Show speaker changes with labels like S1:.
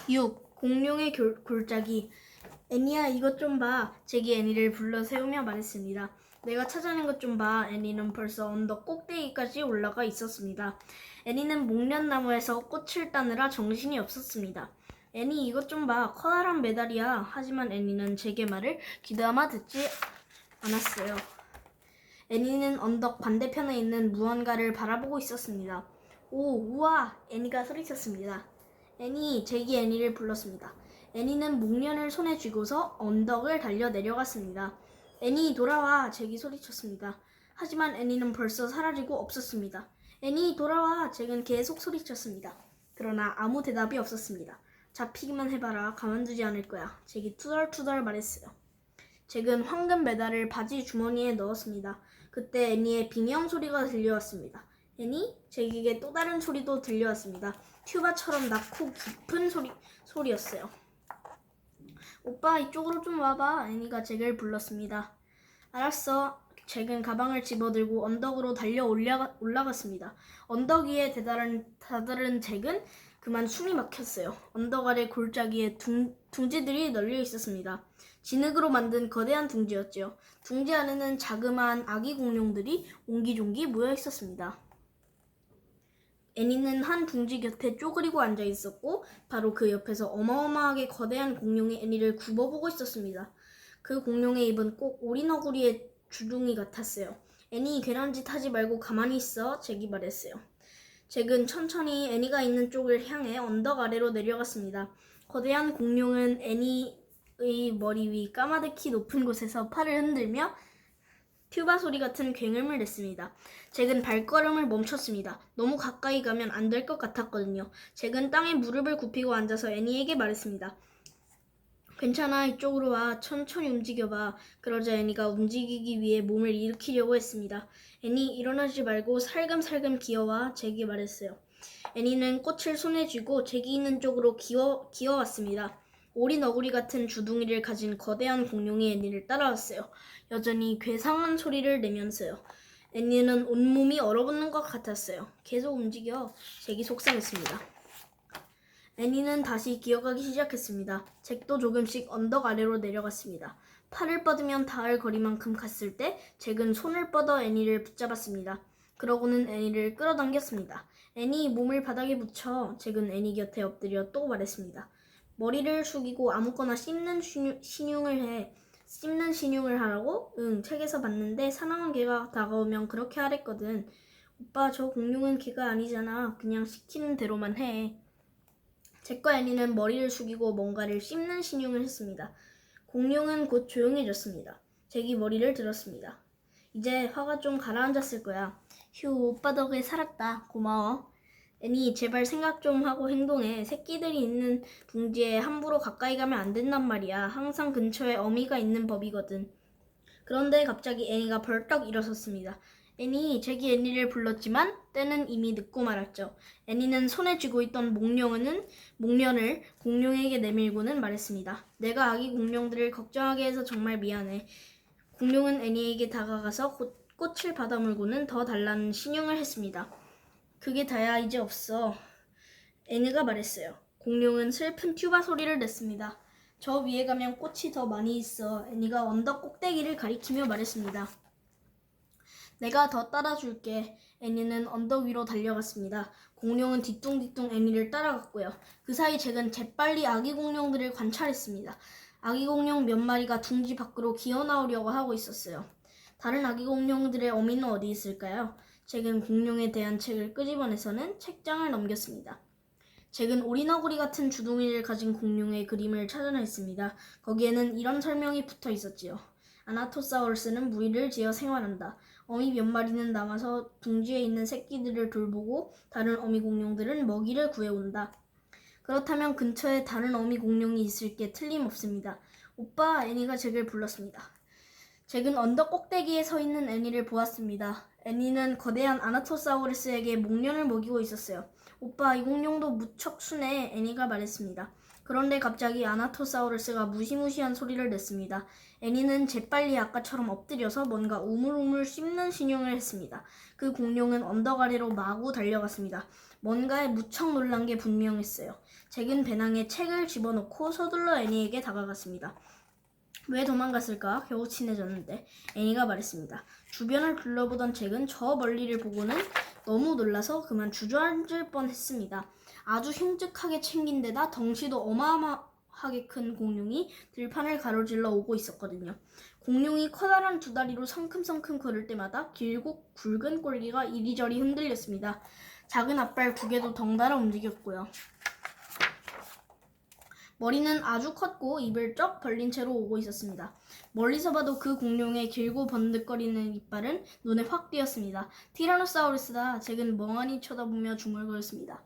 S1: 6. 공룡의 골짜기. 애니야, 이것 좀 봐. 잭이 애니를 불러 세우며 말했습니다. 내가 찾아낸 것 좀 봐. 애니는 벌써 언덕 꼭대기까지 올라가 있었습니다. 애니는 목련나무에서 꽃을 따느라 정신이 없었습니다. 애니, 이것 좀 봐. 커다란 메달이야. 하지만 애니는 잭의 말을 귀담아 듣지 않았어요. 애니는 언덕 반대편에 있는 무언가를 바라보고 있었습니다. 오, 우와! 애니가 소리쳤습니다. 애니, 잭이 애니를 불렀습니다. 애니는 목련을 손에 쥐고서 언덕을 달려 내려갔습니다. 애니, 돌아와! 잭이 소리쳤습니다. 하지만 애니는 벌써 사라지고 없었습니다. 애니, 돌아와! 잭은 계속 소리쳤습니다. 그러나 아무 대답이 없었습니다. 잡히기만 해봐라. 가만두지 않을 거야. 잭이 투덜투덜 말했어요. 잭은 황금 메달을 바지 주머니에 넣었습니다. 그때 애니의 비명 소리가 들려왔습니다. 애니? 잭에게 또 다른 소리도 들려왔습니다. 튜바처럼 낮고 깊은 소리였어요. 오빠, 이쪽으로 좀 와봐. 애니가 잭을 불렀습니다. 알았어. 잭은 가방을 집어들고 언덕으로 달려 올라갔습니다. 언덕 위에 다다른 잭은 그만 숨이 막혔어요. 언덕 아래 골짜기에 둥지들이 널려 있었습니다. 진흙으로 만든 거대한 둥지였지요. 둥지 안에는 자그마한 아기 공룡들이 옹기종기 모여 있었습니다. 애니는 한 둥지 곁에 쪼그리고 앉아 있었고 바로 그 옆에서 어마어마하게 거대한 공룡이 애니를 굽어보고 있었습니다. 그 공룡의 입은 꼭 오리너구리의 주둥이 같았어요. 애니, 괜한 짓 하지 말고 가만히 있어. 잭이 말했어요. 잭은 천천히 애니가 있는 쪽을 향해 언덕 아래로 내려갔습니다. 거대한 공룡은 애니의 머리 위 까마득히 높은 곳에서 팔을 흔들며 튜바 소리 같은 굉음을 냈습니다. 잭은 발걸음을 멈췄습니다. 너무 가까이 가면 안 될 것 같았거든요. 잭은 땅에 무릎을 굽히고 앉아서 애니에게 말했습니다. 괜찮아, 이쪽으로 와. 천천히 움직여봐. 그러자 애니가 움직이기 위해 몸을 일으키려고 했습니다. 애니, 일어나지 말고 살금살금 기어와. 잭이 말했어요. 애니는 꽃을 손에 쥐고 잭이 있는 쪽으로 기어왔습니다. 오리 너구리 같은 주둥이를 가진 거대한 공룡이 애니를 따라왔어요. 여전히 괴상한 소리를 내면서요. 애니는 온몸이 얼어붙는 것 같았어요. 계속 움직여. 잭이 속상했습니다. 애니는 다시 기어가기 시작했습니다. 잭도 조금씩 언덕 아래로 내려갔습니다. 팔을 뻗으면 닿을 거리만큼 갔을 때 잭은 손을 뻗어 애니를 붙잡았습니다. 그러고는 애니를 끌어당겼습니다. 애니, 몸을 바닥에 붙여. 잭은 애니 곁에 엎드려 또 말했습니다. 머리를 숙이고 아무거나 씹는 신용을 하라고? 응, 책에서 봤는데 사나운 개가 다가오면 그렇게 하랬거든. 오빠, 저 공룡은 개가 아니잖아. 그냥 시키는 대로만 해. 잭과 애니는 머리를 숙이고 뭔가를 씹는 신용을 했습니다. 공룡은 곧 조용해졌습니다. 잭이 머리를 들었습니다. 이제 화가 좀 가라앉았을 거야. 휴, 오빠 덕에 살았다. 고마워. 애니, 제발 생각 좀 하고 행동해. 새끼들이 있는 둥지에 함부로 가까이 가면 안 된단 말이야. 항상 근처에 어미가 있는 법이거든. 그런데 갑자기 애니가 벌떡 일어섰습니다. 애니, 잭이 애니를 불렀지만 때는 이미 늦고 말았죠. 애니는 손에 쥐고 있던 목련을 공룡에게 내밀고는 말했습니다. 내가 아기 공룡들을 걱정하게 해서 정말 미안해. 공룡은 애니에게 다가가서 꽃을 받아물고는 더 달라는 신용을 했습니다. 그게 다야, 이제 없어. 애니가 말했어요. 공룡은 슬픈 튜바 소리를 냈습니다. 저 위에 가면 꽃이 더 많이 있어. 애니가 언덕 꼭대기를 가리키며 말했습니다. 내가 더 따라줄게. 애니는 언덕 위로 달려갔습니다. 공룡은 뒤뚱뒤뚱 애니를 따라갔고요. 그 사이 잭은 재빨리 아기 공룡들을 관찰했습니다. 아기 공룡 몇 마리가 둥지 밖으로 기어나오려고 하고 있었어요. 다른 아기 공룡들의 어미는 어디 있을까요? 잭은 공룡에 대한 책을 끄집어내서는 책장을 넘겼습니다. 잭은 오리너구리 같은 주둥이를 가진 공룡의 그림을 찾아냈습니다. 거기에는 이런 설명이 붙어 있었지요. 아나토사우루스는 무리를 지어 생활한다. 어미 몇 마리는 남아서 둥지에 있는 새끼들을 돌보고 다른 어미 공룡들은 먹이를 구해온다. 그렇다면 근처에 다른 어미 공룡이 있을 게 틀림없습니다. 오빠, 애니가 잭을 불렀습니다. 잭은 언덕 꼭대기에 서 있는 애니를 보았습니다. 애니는 거대한 아나토사우루스에게 목련을 먹이고 있었어요. 오빠, 이 공룡도 무척 순해. 애니가 말했습니다. 그런데 갑자기 아나토사우루스가 무시무시한 소리를 냈습니다. 애니는 재빨리 아까처럼 엎드려서 뭔가 우물우물 씹는 신용을 했습니다. 그 공룡은 언덕 아래로 마구 달려갔습니다. 뭔가에 무척 놀란 게 분명했어요. 잭은 배낭에 책을 집어넣고 서둘러 애니에게 다가갔습니다. 왜 도망갔을까? 겨우 친해졌는데. 애니가 말했습니다. 주변을 둘러보던 잭은 저 멀리를 보고는 너무 놀라서 그만 주저앉을 뻔했습니다. 아주 흉측하게 챙긴 데다 덩치도 어마어마하게 큰 공룡이 들판을 가로질러 오고 있었거든요. 공룡이 커다란 두 다리로 성큼성큼 걸을 때마다 길고 굵은 꼬리가 이리저리 흔들렸습니다. 작은 앞발 두 개도 덩달아 움직였고요. 머리는 아주 컸고 입을 쩍 벌린 채로 오고 있었습니다. 멀리서 봐도 그 공룡의 길고 번득거리는 이빨은 눈에 확 띄었습니다. 티라노사우루스다. 잭은 멍하니 쳐다보며 중얼거렸습니다.